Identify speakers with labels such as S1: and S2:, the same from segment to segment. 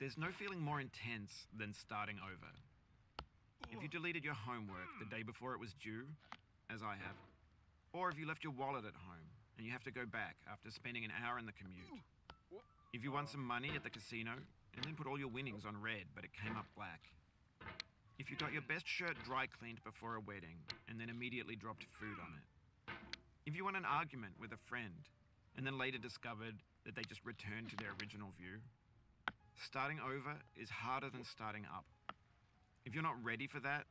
S1: There's no feeling more intense than starting over. If you deleted your homework the day before it was due, as I have, or if you left your wallet at home and you have to go back after spending an hour in the commute. If you won some money at the casino and then put all your winnings on red but it came up black. If you got your best shirt dry cleaned before a wedding and then immediately dropped food on it. If you won an argument with a friend and then later discovered that they just returned to their original view. Starting over is harder than starting up. If you're not ready for that,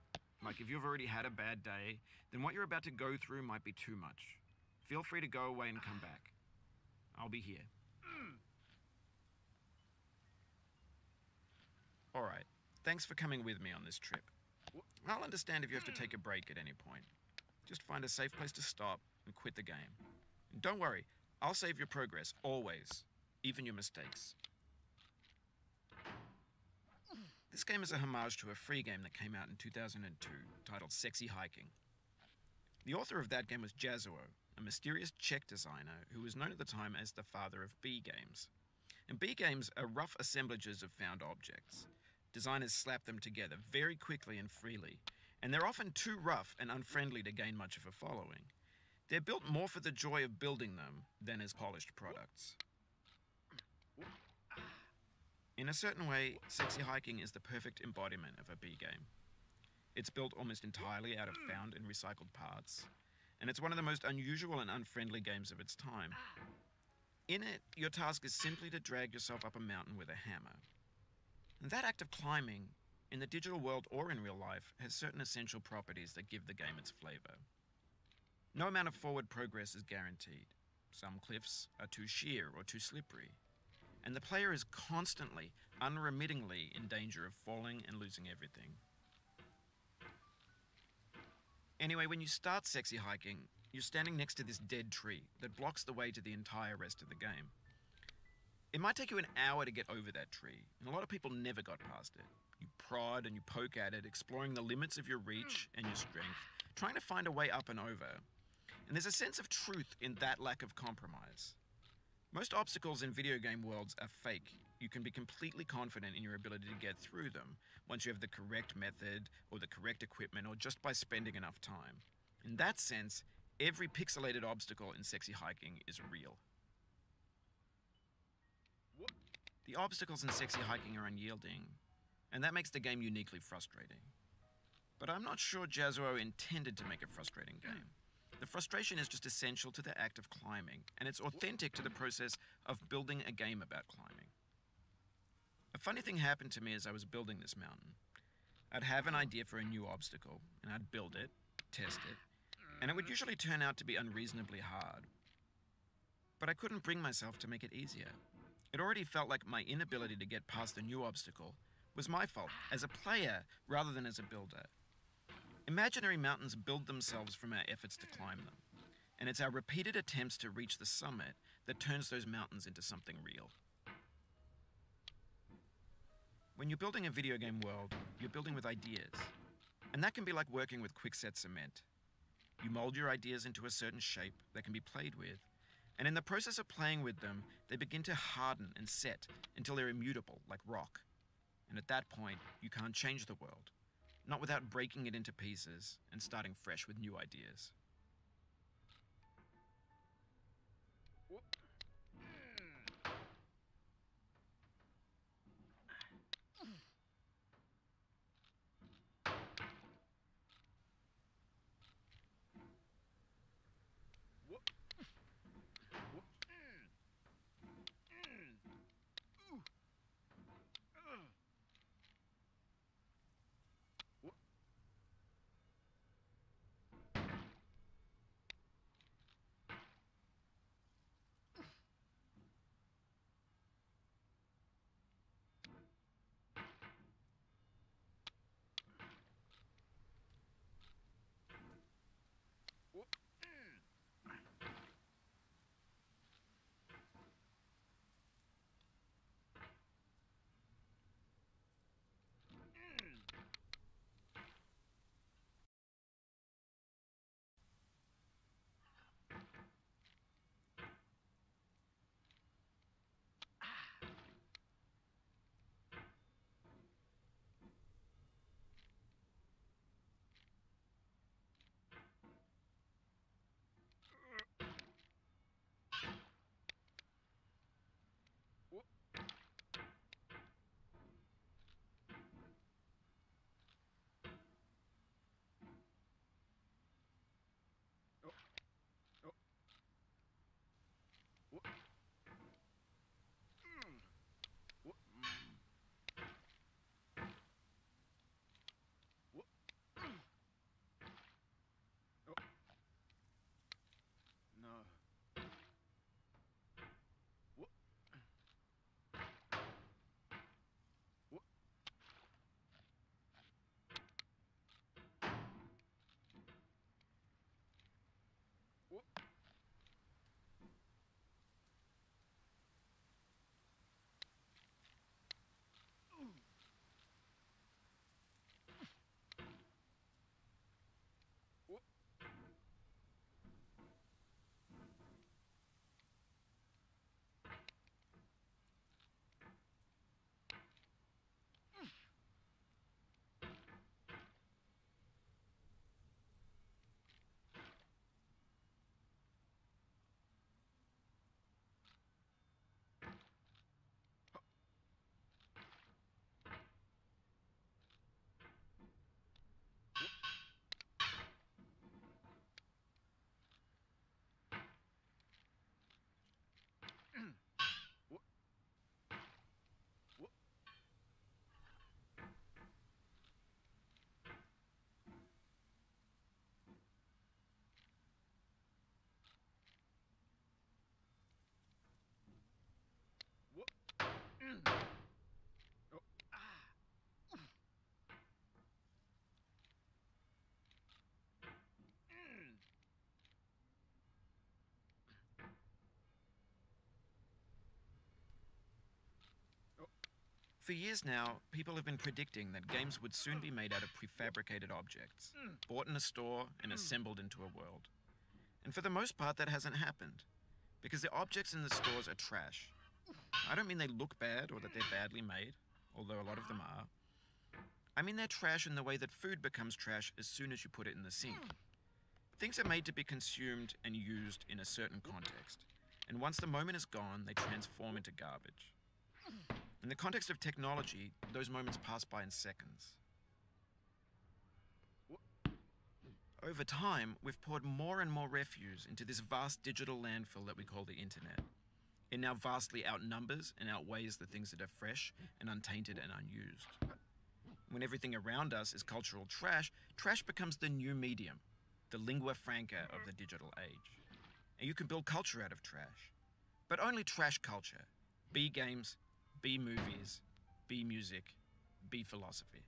S1: like if you've already had a bad day, then what you're about to go through might be too much. Feel free to go away and come back. I'll be here. Alright, thanks for coming with me on this trip. I'll understand if you have to take a break at any point. Just find a safe place to stop and quit the game. And don't worry, I'll save your progress, always. Even your mistakes. This game is a homage to a free game that came out in 2002, titled Sexy Hiking. The author of that game was Jazuo, a mysterious Czech designer who was known at the time as the father of B games. And B games are rough assemblages of found objects. Designers slap them together very quickly and freely, and they're often too rough and unfriendly to gain much of a following. They're built more for the joy of building them than as polished products. In a certain way, Sexy Hiking is the perfect embodiment of a B game. It's built almost entirely out of found and recycled parts, and it's one of the most unusual and unfriendly games of its time. In it, your task is simply to drag yourself up a mountain with a hammer. And that act of climbing, in the digital world or in real life, has certain essential properties that give the game its flavor. No amount of forward progress is guaranteed. Some cliffs are too sheer or too slippery. And the player is constantly, unremittingly in danger of falling and losing everything. Anyway, when you start Sexy Hiking, you're standing next to this dead tree that blocks the way to the entire rest of the game. It might take you an hour to get over that tree, and a lot of people never got past it. You prod and you poke at it, exploring the limits of your reach and your strength, trying to find a way up and over. And there's a sense of truth in that lack of compromise. Most obstacles in video game worlds are fake. You can be completely confident in your ability to get through them once you have the correct method or the correct equipment or just by spending enough time. In that sense, every pixelated obstacle in Sexy Hiking is real. The obstacles in Sexy Hiking are unyielding, and that makes the game uniquely frustrating. But I'm not sure Jazuo intended to make a frustrating game. The frustration is just essential to the act of climbing, and it's authentic to the process of building a game about climbing. A funny thing happened to me as I was building this mountain. I'd have an idea for a new obstacle, and I'd build it, test it, and it would usually turn out to be unreasonably hard. But I couldn't bring myself to make it easier. It already felt like my inability to get past the new obstacle was my fault as a player rather than as a builder. Imaginary mountains build themselves from our efforts to climb them, and it's our repeated attempts to reach the summit that turns those mountains into something real. When you're building a video game world, you're building with ideas, and that can be like working with quickset cement. You mold your ideas into a certain shape that can be played with, and in the process of playing with them, they begin to harden and set until they're immutable, like rock. And at that point, you can't change the world. Not without breaking it into pieces and starting fresh with new ideas. For years now, people have been predicting that games would soon be made out of prefabricated objects, bought in a store and assembled into a world. And for the most part, that hasn't happened, because the objects in the stores are trash. I don't mean they look bad or that they're badly made, although a lot of them are. I mean they're trash in the way that food becomes trash as soon as you put it in the sink. Things are made to be consumed and used in a certain context, and once the moment is gone, they transform into garbage. In the context of technology, those moments pass by in seconds. Over time, we've poured more and more refuse into this vast digital landfill that we call the internet. It now vastly outnumbers and outweighs the things that are fresh and untainted and unused. When everything around us is cultural trash, trash becomes the new medium, the lingua franca of the digital age. And you can build culture out of trash. But only trash culture. Be games, be movies, be music, be philosophy.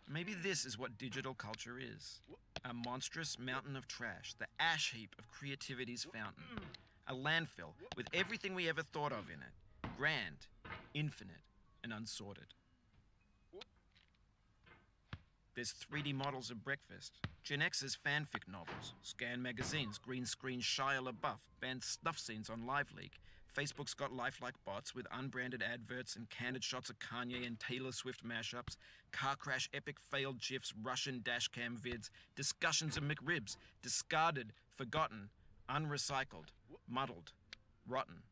S1: Maybe this is what digital culture is. A monstrous mountain of trash, the ash heap of creativity's fountain. A landfill with everything we ever thought of in it. Grand, infinite, and unsorted. There's 3D models of breakfast, Gen X's fanfic novels, scan magazines, green screen Shia LaBeouf, banned snuff scenes on LiveLeak. Facebook's got lifelike bots with unbranded adverts and candid shots of Kanye and Taylor Swift mashups, car crash epic failed GIFs, Russian dashcam vids, discussions of McRibs, discarded, forgotten, unrecycled, muddled, rotten,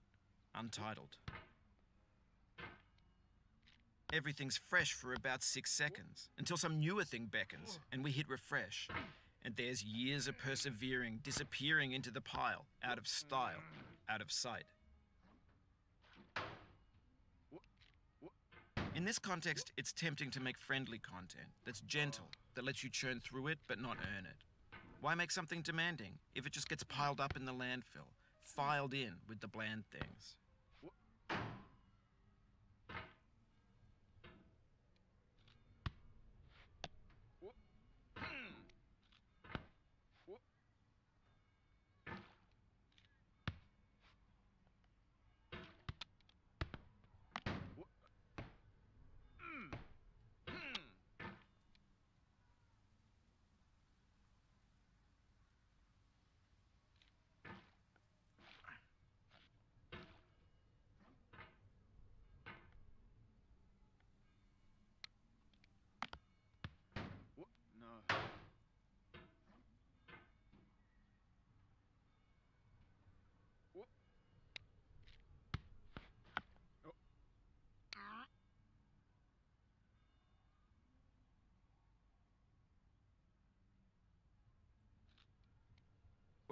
S1: untitled. Everything's fresh for about 6 seconds, until some newer thing beckons, and we hit refresh. And there's years of persevering, disappearing into the pile, out of style, out of sight. In this context, it's tempting to make friendly content that's gentle, that lets you churn through it but not earn it. Why make something demanding if it just gets piled up in the landfill, filed in with the bland things?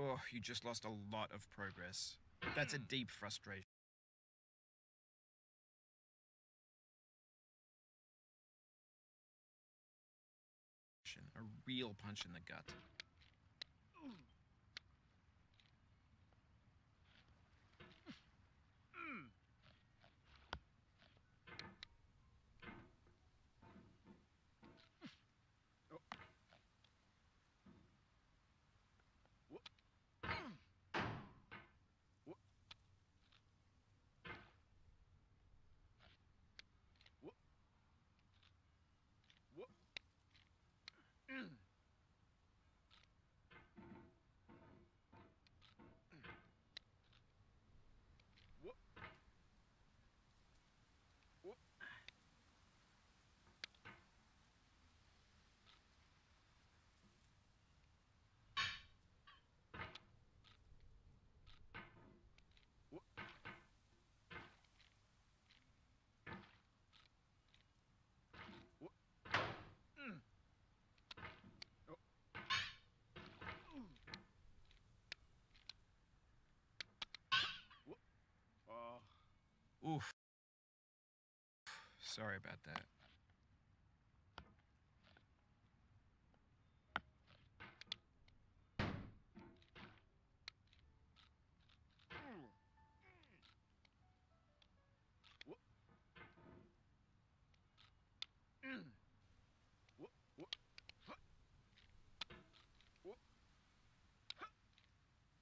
S1: Oh, you just lost a lot of progress. That's a deep frustration. A real punch in the gut. Oof. Sorry about that.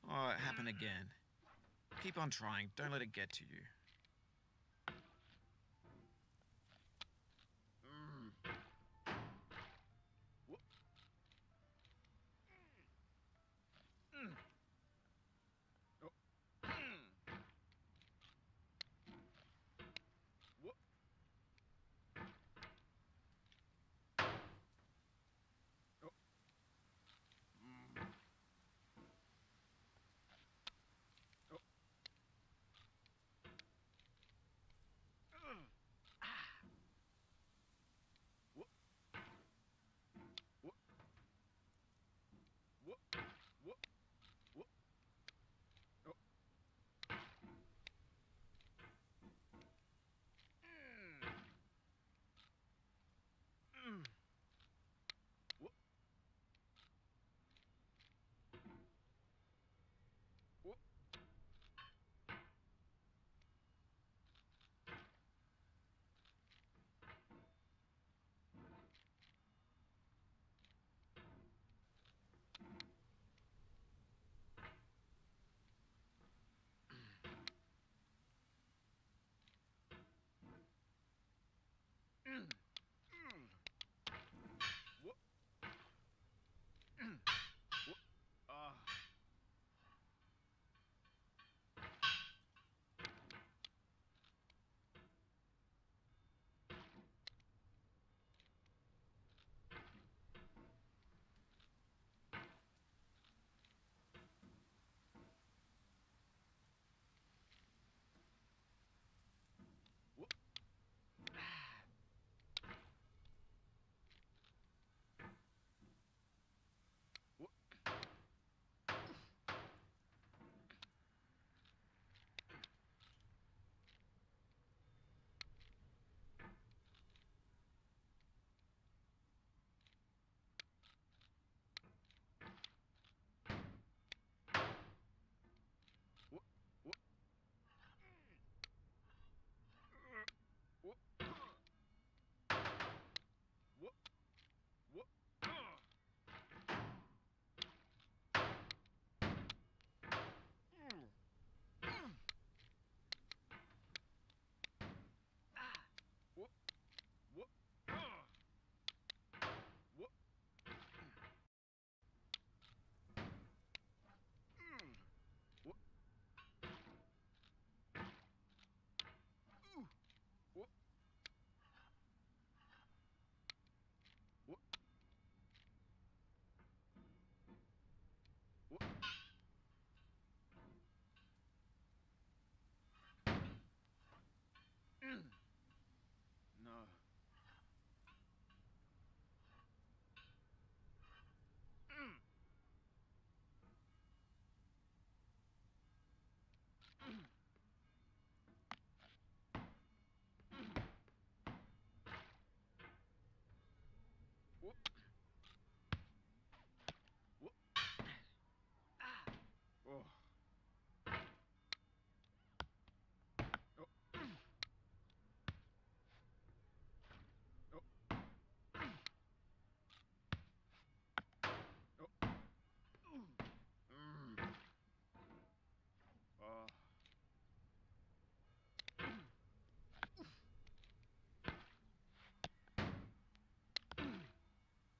S1: Oh, it happened again. Keep on trying. Don't let it get to you.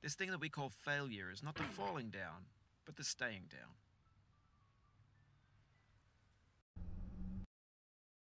S1: This thing that we call failure is not the falling down, but the staying down.